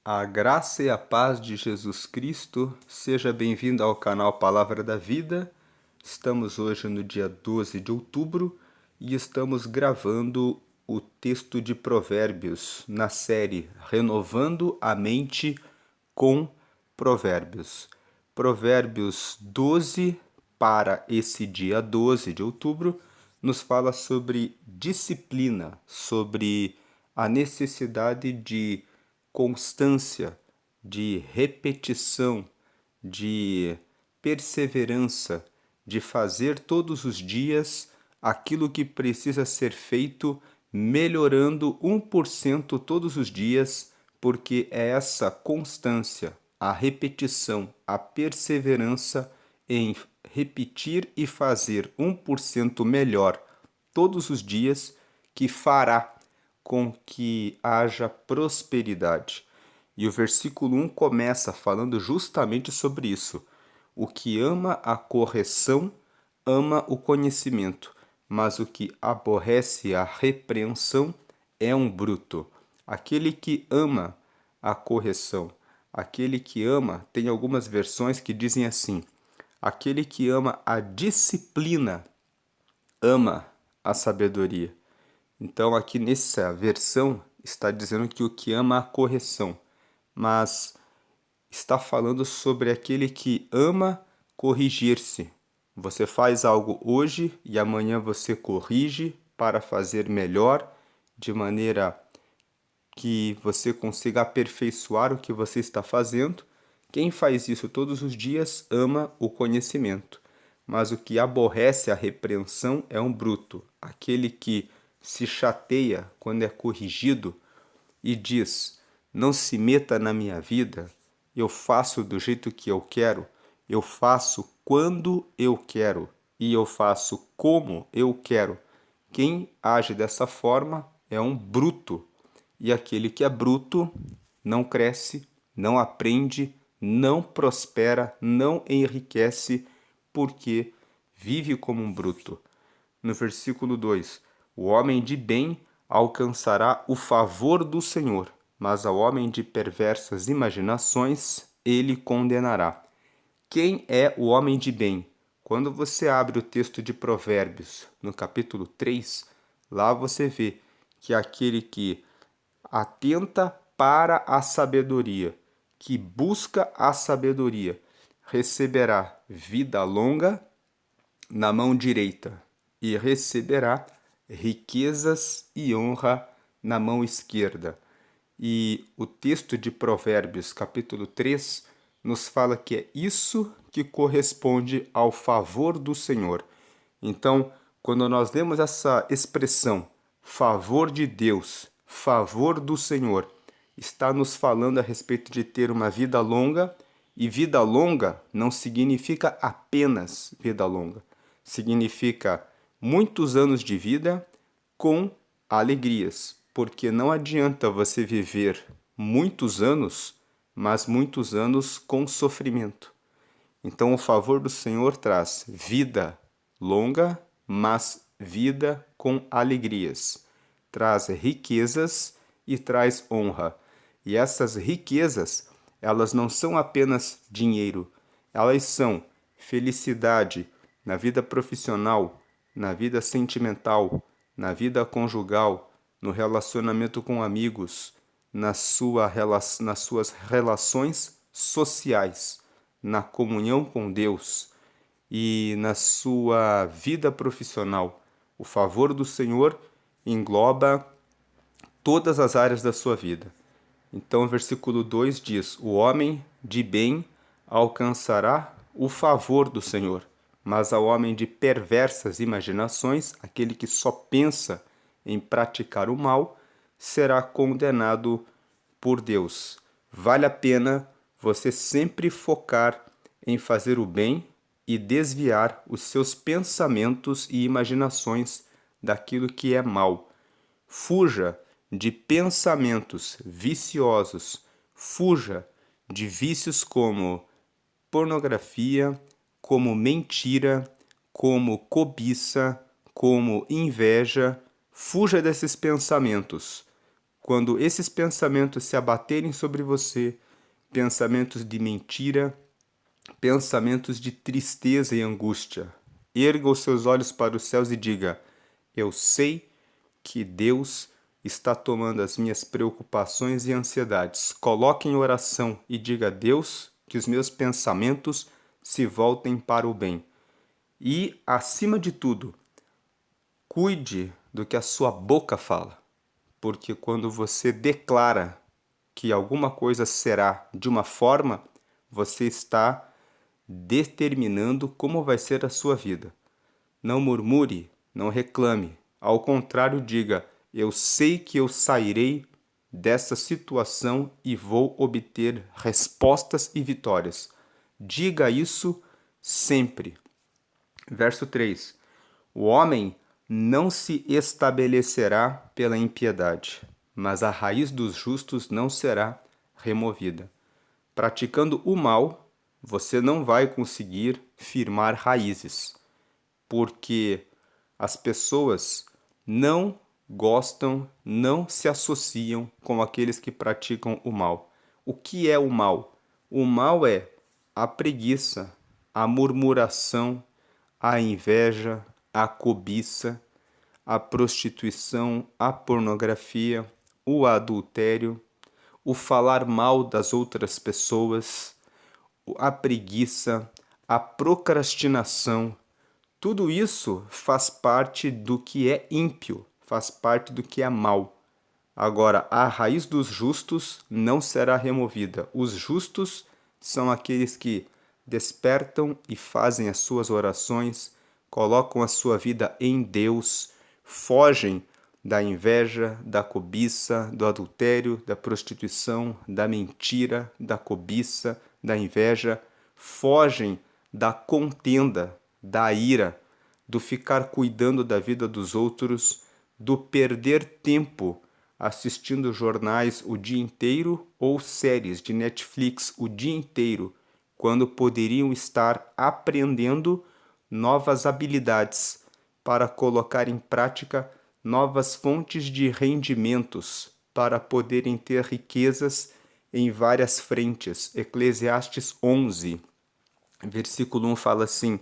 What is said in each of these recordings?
A graça e a paz de Jesus Cristo, seja bem-vindo ao canal Palavra da Vida. Estamos hoje no dia 12 de outubro e estamos gravando o texto de Provérbios na série Renovando a Mente com Provérbios. Provérbios 12 para esse dia 12 de outubro nos fala sobre disciplina, sobre a necessidade de constância, de repetição, de perseverança, de fazer todos os dias aquilo que precisa ser feito, melhorando 1% todos os dias, porque é essa constância, a repetição, a perseverança em repetir e fazer 1% melhor todos os dias que fará com que haja prosperidade. E o versículo 1 começa falando justamente sobre isso. O que ama a correção, ama o conhecimento, mas o que aborrece a repreensão é um bruto. Aquele que ama a correção, aquele que ama, tem algumas versões que dizem assim: aquele que ama a disciplina, ama a sabedoria. Então, aqui nessa versão, está dizendo que o que ama a correção, mas está falando sobre aquele que ama corrigir-se. Você faz algo hoje e amanhã você corrige para fazer melhor, de maneira que você consiga aperfeiçoar o que você está fazendo. Quem faz isso todos os dias ama o conhecimento, mas o que aborrece a repreensão é um bruto, aquele que se chateia quando é corrigido e diz: não se meta na minha vida, eu faço do jeito que eu quero, eu faço quando eu quero e eu faço como eu quero. Quem age dessa forma é um bruto, e aquele que é bruto não cresce, não aprende, não prospera, não enriquece, porque vive como um bruto. No versículo 2: o homem de bem alcançará o favor do Senhor, mas ao homem de perversas imaginações ele condenará. Quem é o homem de bem? Quando você abre o texto de Provérbios, no capítulo 3, lá você vê que é aquele que atenta para a sabedoria, que busca a sabedoria, receberá vida longa na mão direita e receberá riquezas e honra na mão esquerda. E o texto de Provérbios, capítulo 3, nos fala que é isso que corresponde ao favor do Senhor. Então, quando nós vemos essa expressão, favor de Deus, favor do Senhor, está nos falando a respeito de ter uma vida longa, e vida longa não significa apenas vida longa, significa muitos anos de vida com alegrias, porque não adianta você viver muitos anos, mas muitos anos com sofrimento. Então, o favor do Senhor traz vida longa, mas vida com alegrias. Traz riquezas e traz honra. E essas riquezas, elas não são apenas dinheiro, elas são felicidade na vida profissional, na vida sentimental, na vida conjugal, no relacionamento com amigos, nas suas relações sociais, na comunhão com Deus e na sua vida profissional. O favor do Senhor engloba todas as áreas da sua vida. Então, o versículo 2 diz: o homem de bem alcançará o favor do Senhor, mas ao homem de perversas imaginações, aquele que só pensa em praticar o mal, será condenado por Deus. Vale a pena você sempre focar em fazer o bem e desviar os seus pensamentos e imaginações daquilo que é mal. Fuja de pensamentos viciosos, fuja de vícios como pornografia, como mentira, como cobiça, como inveja. Fuja desses pensamentos. Quando esses pensamentos se abaterem sobre você, pensamentos de mentira, pensamentos de tristeza e angústia, erga os seus olhos para os céus e diga: eu sei que Deus está tomando as minhas preocupações e ansiedades. Coloque em oração e diga a Deus que os meus pensamentos se voltem para o bem. E, acima de tudo, cuide do que a sua boca fala, porque quando você declara que alguma coisa será de uma forma, você está determinando como vai ser a sua vida. Não murmure, não reclame. Ao contrário, diga: eu sei que eu sairei dessa situação e vou obter respostas e vitórias. Diga isso sempre. Verso 3: o homem não se estabelecerá pela impiedade, mas a raiz dos justos não será removida. Praticando o mal, você não vai conseguir firmar raízes, porque as pessoas não gostam, não se associam com aqueles que praticam o mal. O que é o mal? O mal é a preguiça, a murmuração, a inveja, a cobiça, a prostituição, a pornografia, o adultério, o falar mal das outras pessoas, a preguiça, a procrastinação. Tudo isso faz parte do que é ímpio, faz parte do que é mal. Agora, a raiz dos justos não será removida. Os justos são aqueles que despertam e fazem as suas orações, colocam a sua vida em Deus, fogem da inveja, da cobiça, do adultério, da prostituição, da mentira, da cobiça, da inveja, fogem da contenda, da ira, do ficar cuidando da vida dos outros, do perder tempo assistindo jornais o dia inteiro ou séries de Netflix o dia inteiro, quando poderiam estar aprendendo novas habilidades para colocar em prática novas fontes de rendimentos para poderem ter riquezas em várias frentes. Eclesiastes 11, versículo 1 fala assim: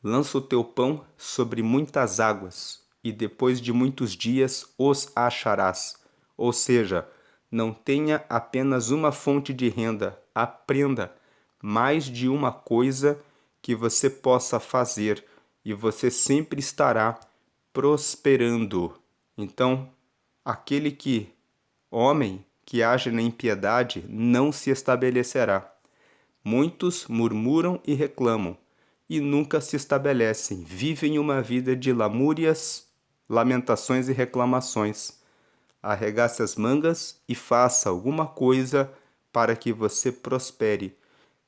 lança o teu pão sobre muitas águas, e depois de muitos dias os acharás. Ou seja, não tenha apenas uma fonte de renda, aprenda mais de uma coisa que você possa fazer e você sempre estará prosperando. Então, homem que age na impiedade não se estabelecerá. Muitos murmuram e reclamam e nunca se estabelecem, vivem uma vida de lamúrias, lamentações e reclamações. Arregace as mangas e faça alguma coisa para que você prospere,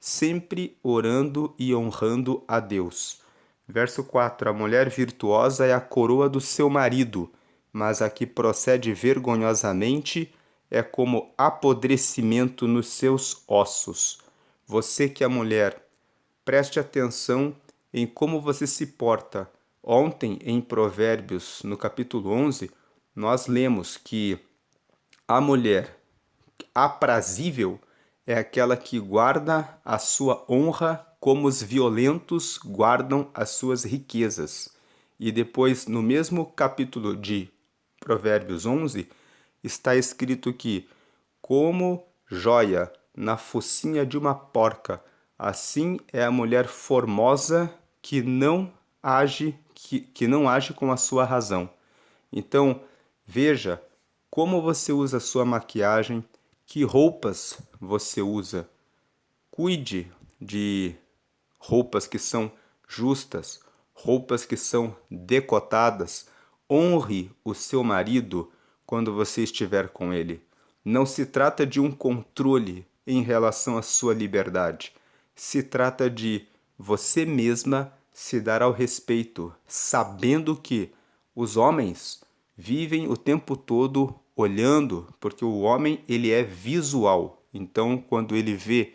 sempre orando e honrando a Deus. Verso 4: a mulher virtuosa é a coroa do seu marido, mas a que procede vergonhosamente é como apodrecimento nos seus ossos. Você que é mulher, preste atenção em como você se porta. Ontem, em Provérbios, no capítulo 11, nós lemos que a mulher aprazível é aquela que guarda a sua honra como os violentos guardam as suas riquezas. E depois, no mesmo capítulo de Provérbios 11, está escrito que, como joia na focinha de uma porca, assim é a mulher formosa que não age com a sua razão. Então, veja como você usa a sua maquiagem, que roupas você usa. Cuide de roupas que são justas, roupas que são decotadas. Honre o seu marido quando você estiver com ele. Não se trata de um controle em relação à sua liberdade. Se trata de você mesma se dar ao respeito, sabendo que os homens vivem o tempo todo olhando, porque o homem ele é visual. Então, quando ele vê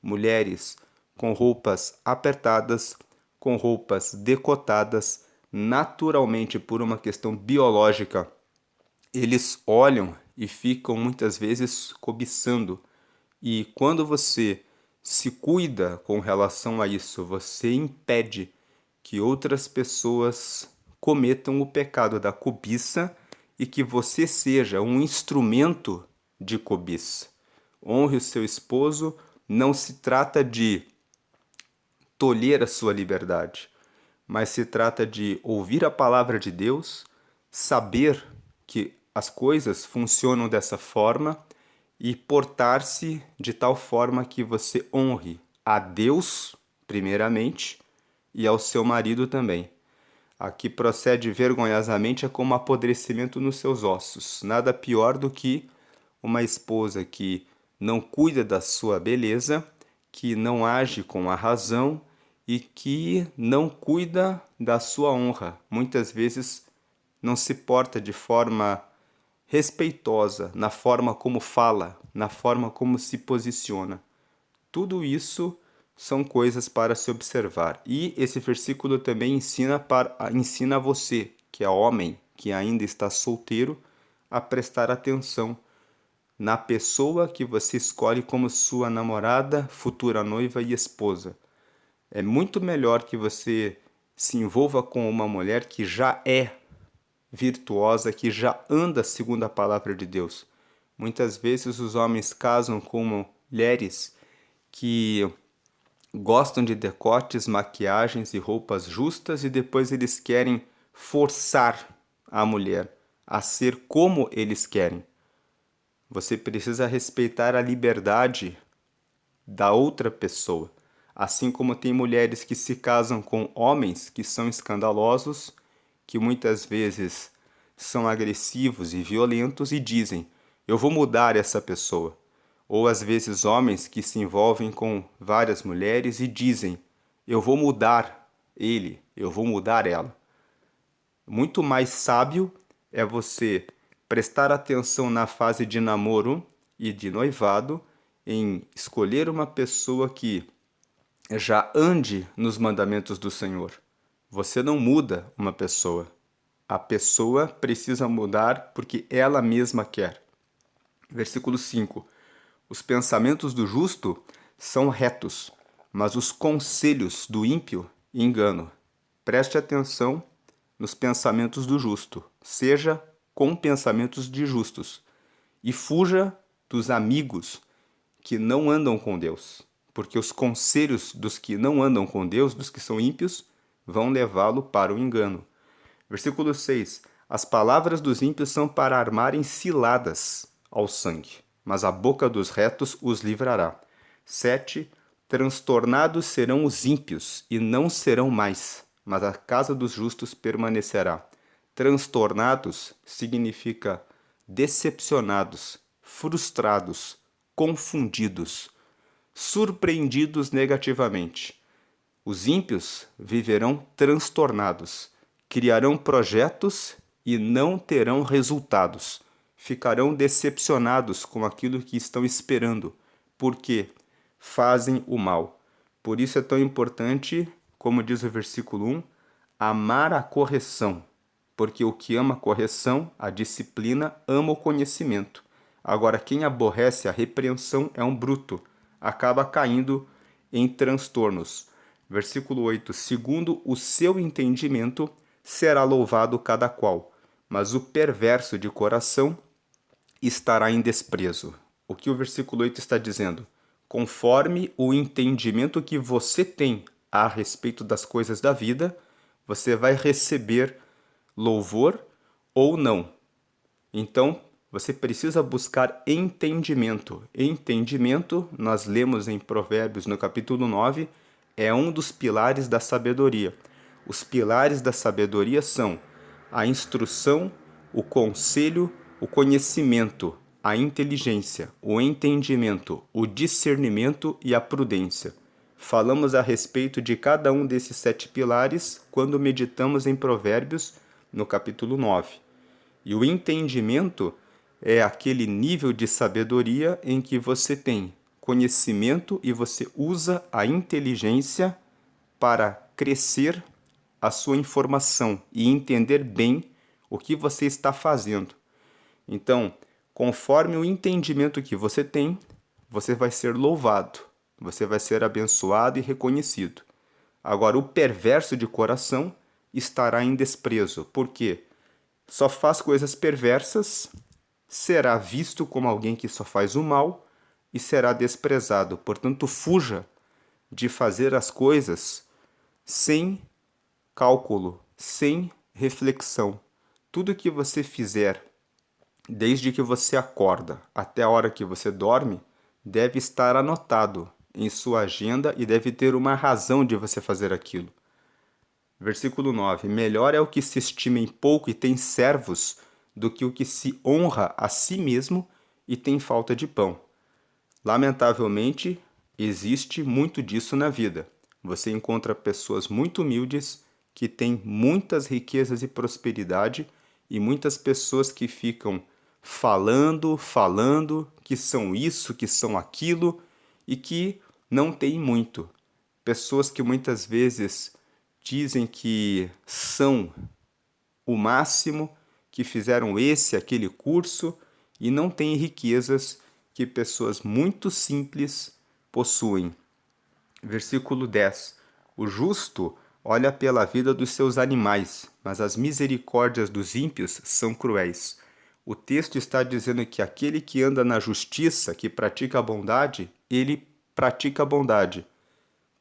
mulheres com roupas apertadas, com roupas decotadas, naturalmente por uma questão biológica, eles olham e ficam muitas vezes cobiçando. E quando você se cuida com relação a isso, você impede que outras pessoas cometam o pecado da cobiça e que você seja um instrumento de cobiça. Honre o seu esposo, não se trata de tolher a sua liberdade, mas se trata de ouvir a palavra de Deus, saber que as coisas funcionam dessa forma e portar-se de tal forma que você honre a Deus, primeiramente, e ao seu marido também. A que procede vergonhosamente é como apodrecimento nos seus ossos. Nada pior do que uma esposa que não cuida da sua beleza, que não age com a razão e que não cuida da sua honra. Muitas vezes não se porta de forma respeitosa na forma como fala, na forma como se posiciona. Tudo isso são coisas para se observar. E esse versículo também ensina você, que é homem, que ainda está solteiro, a prestar atenção na pessoa que você escolhe como sua namorada, futura noiva e esposa. É muito melhor que você se envolva com uma mulher que já é virtuosa, que já anda segundo a palavra de Deus. Muitas vezes os homens casam com mulheres que gostam de decotes, maquiagens e roupas justas e depois eles querem forçar a mulher a ser como eles querem. Você precisa respeitar a liberdade da outra pessoa. Assim como tem mulheres que se casam com homens que são escandalosos, que muitas vezes são agressivos e violentos e dizem: eu vou mudar essa pessoa. Ou às vezes homens que se envolvem com várias mulheres e dizem: eu vou mudar ele, eu vou mudar ela. Muito mais sábio é você prestar atenção na fase de namoro e de noivado, em escolher uma pessoa que já ande nos mandamentos do Senhor. Você não muda uma pessoa. A pessoa precisa mudar porque ela mesma quer. Versículo 5. Os pensamentos do justo são retos, mas os conselhos do ímpio engano. Preste atenção nos pensamentos do justo. Seja com pensamentos de justos. E fuja dos amigos que não andam com Deus. Porque os conselhos dos que não andam com Deus, dos que são ímpios, vão levá-lo para o engano. Versículo 6. As palavras dos ímpios são para armarem ciladas ao sangue, mas a boca dos retos os livrará. 7. Transtornados serão os ímpios, e não serão mais, mas a casa dos justos permanecerá. Transtornados significa decepcionados, frustrados, confundidos, surpreendidos negativamente. Os ímpios viverão transtornados, criarão projetos e não terão resultados. Ficarão decepcionados com aquilo que estão esperando, porque fazem o mal. Por isso é tão importante, como diz o versículo 1, amar a correção, porque o que ama a correção, a disciplina, ama o conhecimento. Agora, quem aborrece a repreensão é um bruto, acaba caindo em transtornos. Versículo 8: segundo o seu entendimento será louvado cada qual, mas o perverso de coração estará em desprezo. O que o versículo 8 está dizendo? Conforme o entendimento que você tem a respeito das coisas da vida, você vai receber louvor ou não. Então, você precisa buscar entendimento. Entendimento, nós lemos em Provérbios no capítulo 9, é um dos pilares da sabedoria. Os pilares da sabedoria são a instrução, o conselho, o conhecimento, a inteligência, o entendimento, o discernimento e a prudência. Falamos a respeito de cada um desses 7 pilares quando meditamos em Provérbios no capítulo 9. E o entendimento é aquele nível de sabedoria em que você tem conhecimento e você usa a inteligência para crescer a sua informação e entender bem o que você está fazendo. Então, Conforme o entendimento que você tem, você vai ser louvado, você vai ser abençoado e reconhecido. Agora, o perverso de coração estará em desprezo, porque só faz coisas perversas, será visto como alguém que só faz o mal e será desprezado. Portanto, fuja de fazer as coisas sem cálculo, sem reflexão. Tudo que você fizer, desde que você acorda até a hora que você dorme, deve estar anotado em sua agenda e deve ter uma razão de você fazer aquilo. Versículo 9: Melhor é o que se estima em pouco e tem servos, do que o que se honra a si mesmo e tem falta de pão. Lamentavelmente, existe muito disso na vida. Você encontra pessoas muito humildes que têm muitas riquezas e prosperidade, e muitas pessoas que ficam falando, que são isso, que são aquilo, e que não têm muito. Pessoas que muitas vezes dizem que são o máximo, que fizeram esse, aquele curso e não têm riquezas que pessoas muito simples possuem. Versículo 10. O justo olha pela vida dos seus animais, mas as misericórdias dos ímpios são cruéis. O texto está dizendo que aquele que anda na justiça, que pratica a bondade, ele pratica a bondade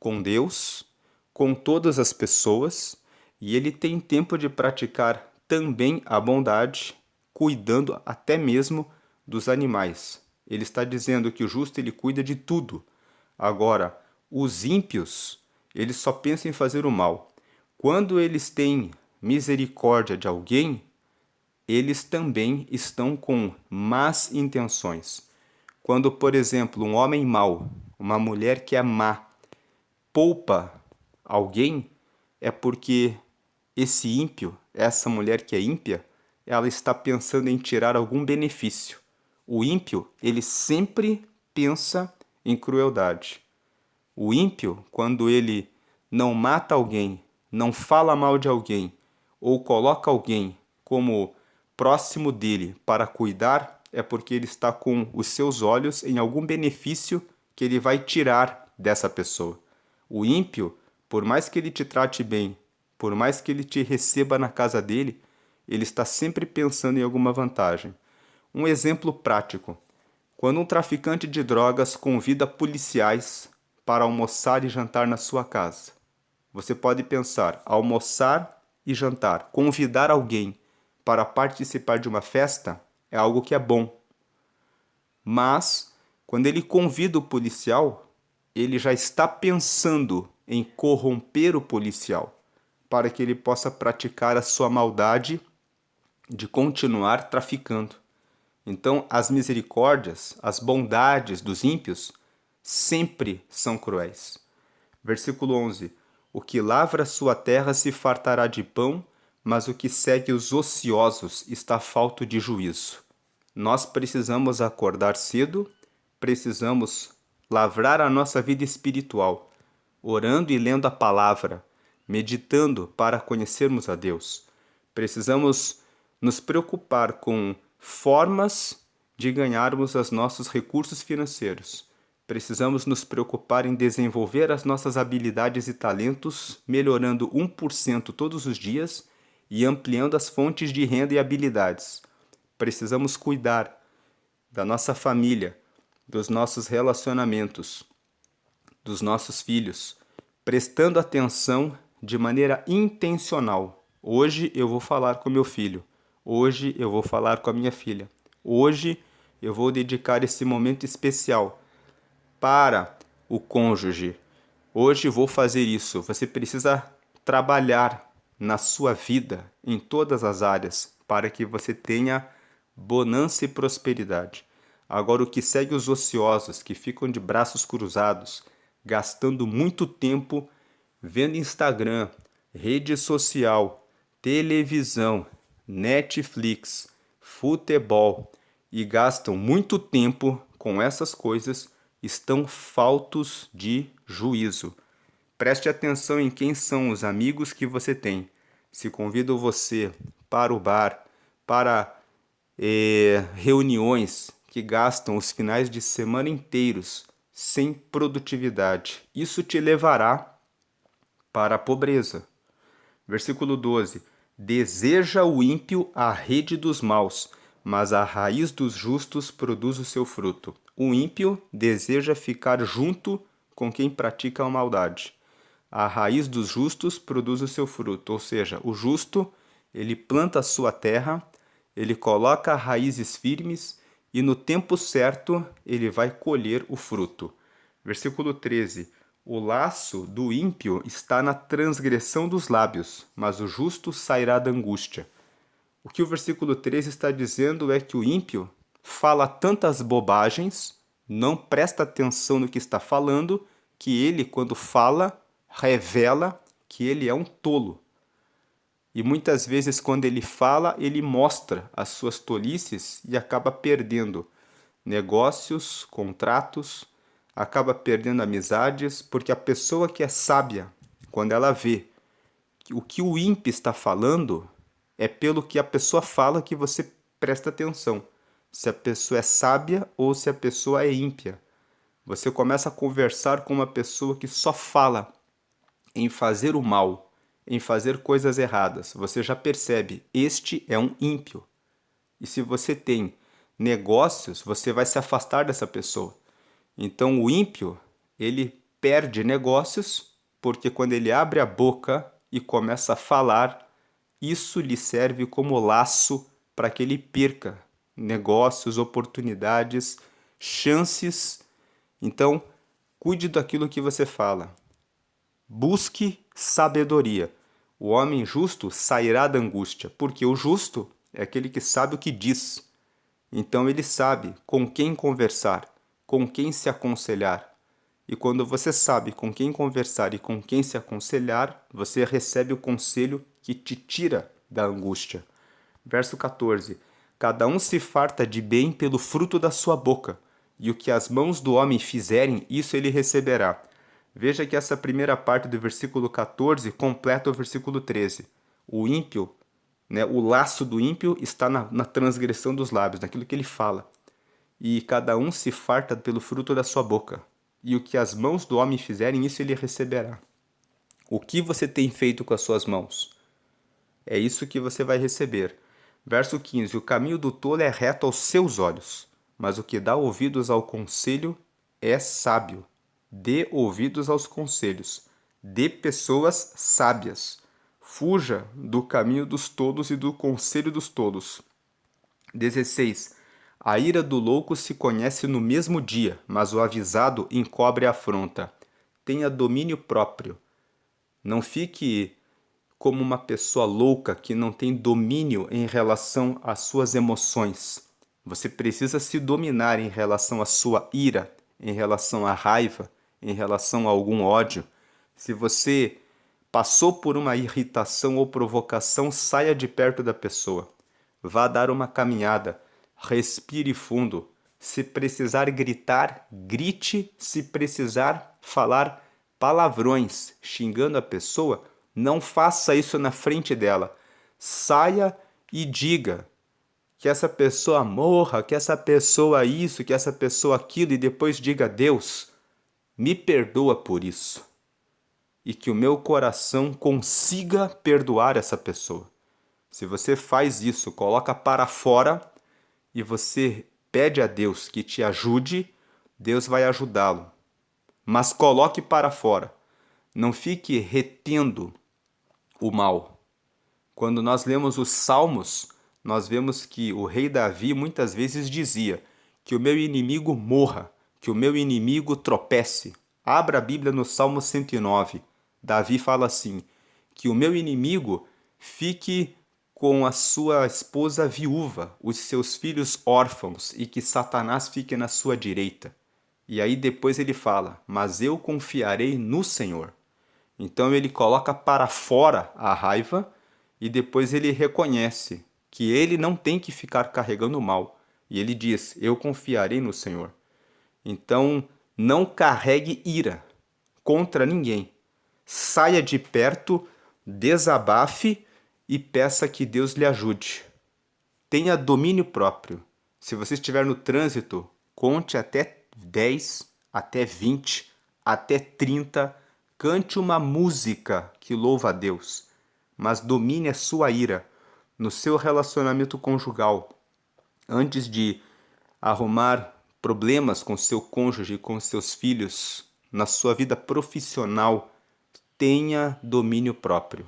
com Deus, com todas as pessoas, e ele tem tempo de praticar também a bondade, cuidando até mesmo dos animais. Ele está dizendo que o justo ele cuida de tudo. Agora, os ímpios, eles só pensam em fazer o mal. Quando eles têm misericórdia de alguém, eles também estão com más intenções. Quando, por exemplo, um homem mau, uma mulher que é má, poupa alguém, é porque esse ímpio, essa mulher que é ímpia, ela está pensando em tirar algum benefício. O ímpio, ele sempre pensa em crueldade. O ímpio, quando ele não mata alguém, não fala mal de alguém, ou coloca alguém como próximo dele para cuidar, é porque ele está com os seus olhos em algum benefício que ele vai tirar dessa pessoa. O ímpio, por mais que ele te trate bem, por mais que ele te receba na casa dele, ele está sempre pensando em alguma vantagem. Um exemplo prático: quando um traficante de drogas convida policiais para almoçar e jantar na sua casa, você pode pensar, almoçar e jantar, convidar alguém para participar de uma festa é algo que é bom. Mas, quando ele convida o policial, ele já está pensando em corromper o policial para que ele possa praticar a sua maldade de continuar traficando. Então, as misericórdias, as bondades dos ímpios sempre são cruéis. Versículo 11: O que lavra sua terra se fartará de pão, mas o que segue os ociosos está falto de juízo. Nós precisamos acordar cedo, precisamos lavrar a nossa vida espiritual, orando e lendo a palavra, meditando para conhecermos a Deus. Precisamos nos preocupar com formas de ganharmos os nossos recursos financeiros. Precisamos nos preocupar em desenvolver as nossas habilidades e talentos, melhorando 1% todos os dias e ampliando as fontes de renda e habilidades. Precisamos cuidar da nossa família, dos nossos relacionamentos, dos nossos filhos, prestando atenção de maneira intencional. Hoje eu vou falar com meu filho. Hoje eu vou falar com a minha filha. Hoje eu vou dedicar esse momento especial para o cônjuge. Hoje vou fazer isso. Você precisa trabalhar na sua vida, em todas as áreas, para que você tenha bonança e prosperidade. Agora, o que segue os ociosos, que ficam de braços cruzados, gastando muito tempo vendo Instagram, rede social, televisão, Netflix, futebol e gastam muito tempo com essas coisas, estão faltos de juízo. Preste atenção em quem são os amigos que você tem. Se convidam você para o bar, para reuniões que gastam os finais de semana inteiros sem produtividade. Isso te levará para a pobreza. Versículo 12: Deseja o ímpio a rede dos maus, mas a raiz dos justos produz o seu fruto. O ímpio deseja ficar junto com quem pratica a maldade. A raiz dos justos produz o seu fruto, ou seja, o justo, ele planta a sua terra, ele coloca raízes firmes e no tempo certo ele vai colher o fruto. Versículo 13: O laço do ímpio está na transgressão dos lábios, mas o justo sairá da angústia. O que o versículo 13 está dizendo é que o ímpio fala tantas bobagens, não presta atenção no que está falando, que ele, quando fala, revela que ele é um tolo. E muitas vezes, quando ele fala, ele mostra as suas tolices e acaba perdendo negócios, contratos, acaba perdendo amizades, porque a pessoa que é sábia, quando ela vê que o que o ímpio está falando, é pelo que a pessoa fala que você presta atenção. Se a pessoa é sábia ou se a pessoa é ímpia. Você começa a conversar com uma pessoa que só fala em fazer o mal, em fazer coisas erradas. Você já percebe, este é um ímpio. E se você tem negócios, você vai se afastar dessa pessoa. Então o ímpio, ele perde negócios, porque quando ele abre a boca e começa a falar, isso lhe serve como laço para que ele perca negócios, oportunidades, chances. Então, cuide daquilo que você fala. Busque sabedoria. O homem justo sairá da angústia, porque o justo é aquele que sabe o que diz. Então ele sabe com quem conversar, com quem se aconselhar. E quando você sabe com quem conversar e com quem se aconselhar, você recebe o conselho que te tira da angústia. Verso 14: Cada um se farta de bem pelo fruto da sua boca, e o que as mãos do homem fizerem, isso ele receberá. Veja que essa primeira parte do versículo 14 completa o versículo 13. O ímpio, né, o laço do ímpio está na transgressão dos lábios, naquilo que ele fala. E cada um se farta pelo fruto da sua boca. E o que as mãos do homem fizerem, isso ele receberá. O que você tem feito com as suas mãos? É isso que você vai receber. Verso 15: O caminho do tolo é reto aos seus olhos, mas o que dá ouvidos ao conselho é sábio. Dê ouvidos aos conselhos. Dê pessoas sábias. Fuja do caminho dos tolos e do conselho dos tolos. 16. A ira do louco se conhece no mesmo dia, mas o avisado encobre a afronta. Tenha domínio próprio. Não fique como uma pessoa louca que não tem domínio em relação às suas emoções. Você precisa se dominar em relação à sua ira, em relação à raiva, em relação a algum ódio. Se você passou por uma irritação ou provocação, saia de perto da pessoa. Vá dar uma caminhada, respire fundo. Se precisar gritar, grite. Se precisar falar palavrões xingando a pessoa, não faça isso na frente dela. Saia e diga que essa pessoa morra, que essa pessoa isso, que essa pessoa aquilo, e depois diga a Deus, me perdoa por isso. E que o meu coração consiga perdoar essa pessoa. Se você faz isso, coloca para fora e você pede a Deus que te ajude, Deus vai ajudá-lo. Mas coloque para fora. Não fique retendo o mal. Quando nós lemos os Salmos, nós vemos que o rei Davi muitas vezes dizia que o meu inimigo morra, que o meu inimigo tropece. Abra a Bíblia no Salmo 109. Davi fala assim, que o meu inimigo fique com a sua esposa viúva, os seus filhos órfãos, e que Satanás fique na sua direita. E aí depois ele fala, mas eu confiarei no Senhor. Então ele coloca para fora a raiva e depois ele reconhece que ele não tem que ficar carregando o mal. E ele diz, eu confiarei no Senhor. Então não carregue ira contra ninguém. Saia de perto, desabafe e peça que Deus lhe ajude. Tenha domínio próprio. Se você estiver no trânsito, conte até 10, até 20, até 30. Cante uma música que louva a Deus, mas domine a sua ira no seu relacionamento conjugal. Antes de arrumar problemas com seu cônjuge, com seus filhos, na sua vida profissional, tenha domínio próprio.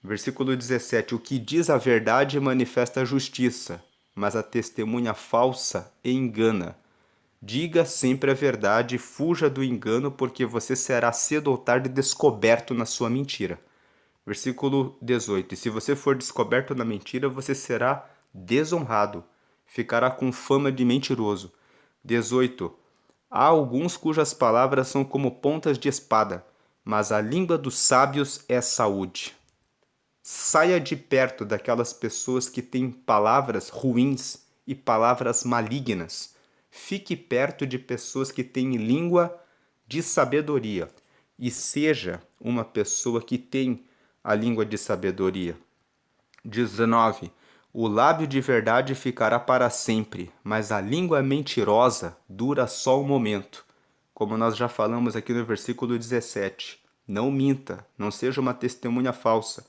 Versículo 17. O que diz a verdade manifesta a justiça, mas a testemunha falsa engana. Diga sempre a verdade e fuja do engano, porque você será cedo ou tarde descoberto na sua mentira. Versículo 18. E se você for descoberto na mentira, você será desonrado. Ficará com fama de mentiroso. 18. Há alguns cujas palavras são como pontas de espada, mas a língua dos sábios é saúde. Saia de perto daquelas pessoas que têm palavras ruins e palavras malignas. Fique perto de pessoas que têm língua de sabedoria e seja uma pessoa que tem a língua de sabedoria. 19. O lábio de verdade ficará para sempre, mas a língua mentirosa dura só um momento. Como nós já falamos aqui no versículo 17. Não minta, não seja uma testemunha falsa,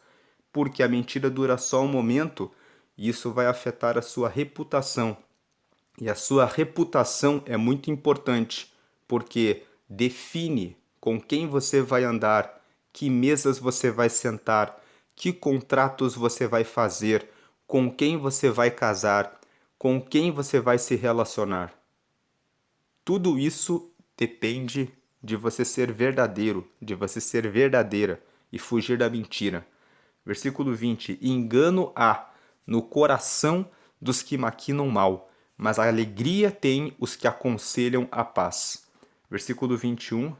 porque a mentira dura só um momento e isso vai afetar a sua reputação. E a sua reputação é muito importante, porque define com quem você vai andar, que mesas você vai sentar, que contratos você vai fazer, com quem você vai casar, com quem você vai se relacionar. Tudo isso depende de você ser verdadeiro, de você ser verdadeira e fugir da mentira. Versículo 20. Engano há no coração dos que maquinam mal, mas a alegria tem os que aconselham a paz. Versículo 21.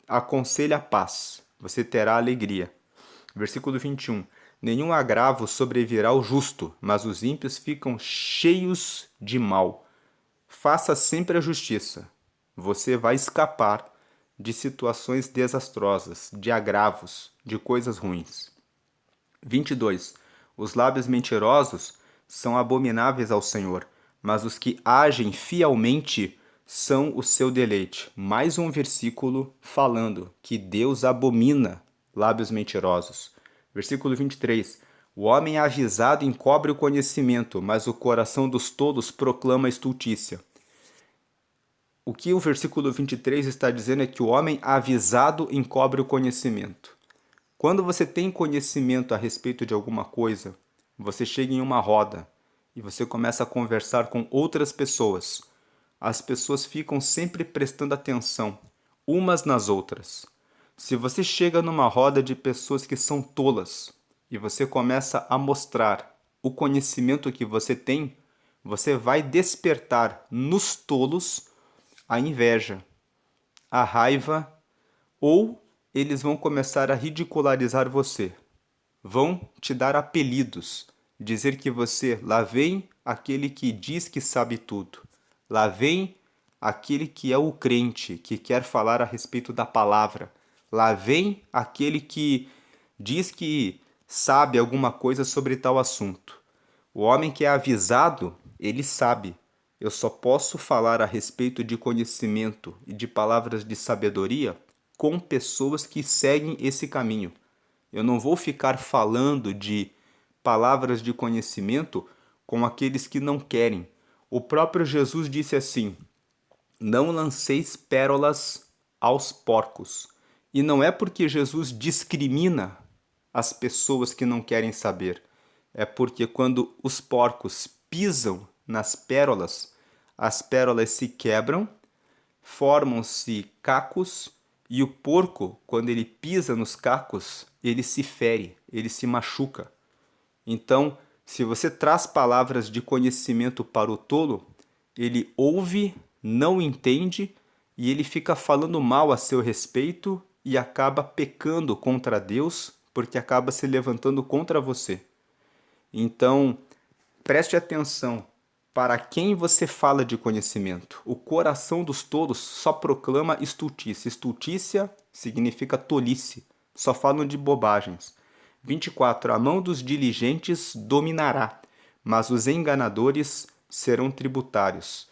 Aconselha a paz, você terá alegria. Versículo 21. Nenhum agravo sobrevirá ao justo, mas os ímpios ficam cheios de mal. Faça sempre a justiça. Você vai escapar de situações desastrosas, de agravos, de coisas ruins. 22. Os lábios mentirosos são abomináveis ao Senhor, mas os que agem fielmente são o seu deleite. Mais um versículo falando que Deus abomina lábios mentirosos. Versículo 23. O homem avisado encobre o conhecimento, mas o coração dos tolos proclama a estultícia. O que o versículo 23 está dizendo é que o homem avisado encobre o conhecimento. Quando você tem conhecimento a respeito de alguma coisa, você chega em uma roda e você começa a conversar com outras pessoas. As pessoas ficam sempre prestando atenção umas nas outras. Se você chega numa roda de pessoas que são tolas e você começa a mostrar o conhecimento que você tem, você vai despertar nos tolos a inveja, a raiva, ou eles vão começar a ridicularizar você. Vão te dar apelidos, dizer que você, lá vem aquele que diz que sabe tudo. Lá vem aquele que é o crente, que quer falar a respeito da palavra. Lá vem aquele que diz que sabe alguma coisa sobre tal assunto. O homem que é avisado, ele sabe. Eu só posso falar a respeito de conhecimento e de palavras de sabedoria com pessoas que seguem esse caminho. Eu não vou ficar falando de palavras de conhecimento com aqueles que não querem. O próprio Jesus disse assim: não lanceis pérolas aos porcos. E não é porque Jesus discrimina as pessoas que não querem saber. É porque quando os porcos pisam nas pérolas, as pérolas se quebram, formam-se cacos e o porco, quando ele pisa nos cacos, ele se fere, ele se machuca. Então, se você traz palavras de conhecimento para o tolo, ele ouve, não entende e ele fica falando mal a seu respeito e acaba pecando contra Deus, porque acaba se levantando contra você. Então, preste atenção para quem você fala de conhecimento. O coração dos tolos só proclama estultícia. Estultícia significa tolice. Só falam de bobagens. 24. A mão dos diligentes dominará, mas os enganadores serão tributários.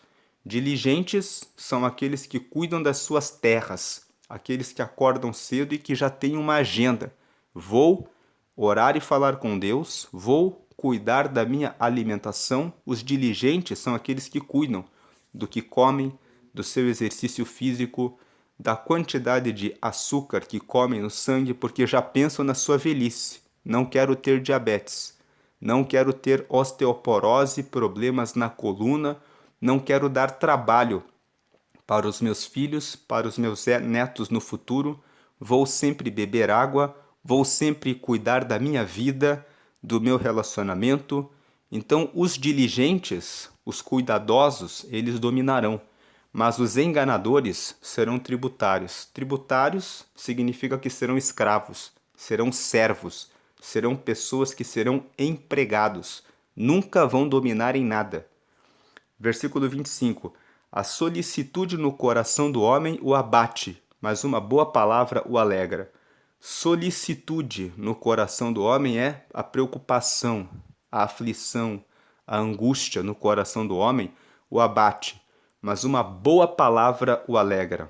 Diligentes são aqueles que cuidam das suas terras, aqueles que acordam cedo e que já têm uma agenda. Vou orar e falar com Deus, vou cuidar da minha alimentação. Os diligentes são aqueles que cuidam do que comem, do seu exercício físico, da quantidade de açúcar que comem no sangue, porque já pensam na sua velhice. Não quero ter diabetes, não quero ter osteoporose, problemas na coluna, não quero dar trabalho para os meus filhos, para os meus netos no futuro. Vou sempre beber água, vou sempre cuidar da minha vida, do meu relacionamento. Então, os diligentes, os cuidadosos, eles dominarão, mas os enganadores serão tributários. Tributários significa que serão escravos, serão servos, serão pessoas que serão empregados, nunca vão dominar em nada. Versículo 25. A solicitude no coração do homem o abate, mas uma boa palavra o alegra. Solicitude no coração do homem é a preocupação, a aflição, a angústia no coração do homem o abate, mas uma boa palavra o alegra.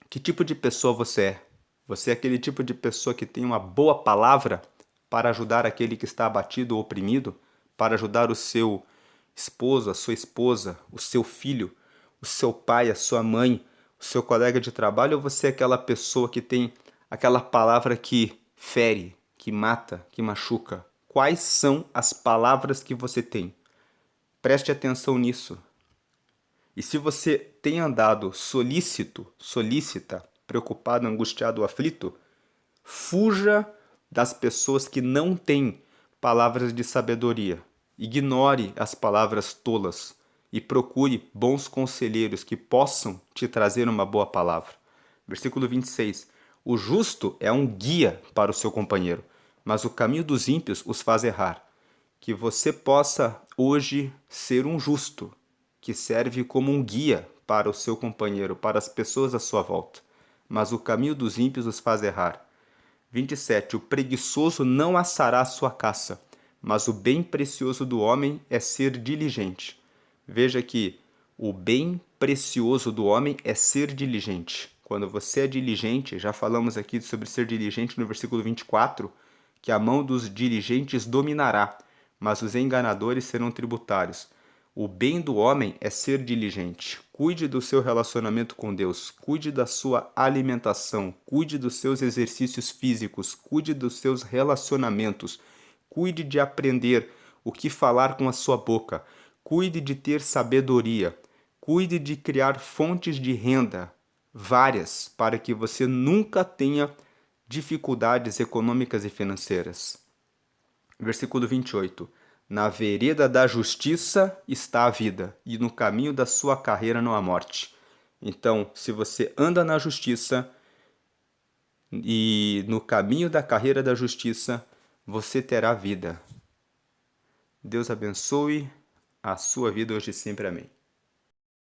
Que tipo de pessoa você é? Você é aquele tipo de pessoa que tem uma boa palavra para ajudar aquele que está abatido ou oprimido, para ajudar o seu esposo, a sua esposa, o seu filho, o seu pai, a sua mãe, o seu colega de trabalho, ou você é aquela pessoa que tem aquela palavra que fere, que mata, que machuca? Quais são as palavras que você tem? Preste atenção nisso. E se você tem andado solícita, preocupado, angustiado ou aflito, fuja das pessoas que não têm palavras de sabedoria. Ignore as palavras tolas e procure bons conselheiros que possam te trazer uma boa palavra. Versículo 26. O justo é um guia para o seu companheiro, mas o caminho dos ímpios os faz errar. Que você possa hoje ser um justo, que serve como um guia para o seu companheiro, para as pessoas à sua volta. Mas o caminho dos ímpios os faz errar. 27. O preguiçoso não assará a sua caça, mas o bem precioso do homem é ser diligente. Veja que o bem precioso do homem é ser diligente. Quando você é diligente, já falamos aqui sobre ser diligente no versículo 24, que a mão dos diligentes dominará, mas os enganadores serão tributários. O bem do homem é ser diligente. Cuide do seu relacionamento com Deus, cuide da sua alimentação, cuide dos seus exercícios físicos, cuide dos seus relacionamentos, cuide de aprender o que falar com a sua boca, cuide de ter sabedoria, cuide de criar fontes de renda, várias, para que você nunca tenha dificuldades econômicas e financeiras. Versículo 28. Na vereda da justiça está a vida, e no caminho da sua carreira não há morte. Então, se você anda na justiça e no caminho da carreira da justiça, você terá vida. Deus abençoe a sua vida hoje e sempre. Amém.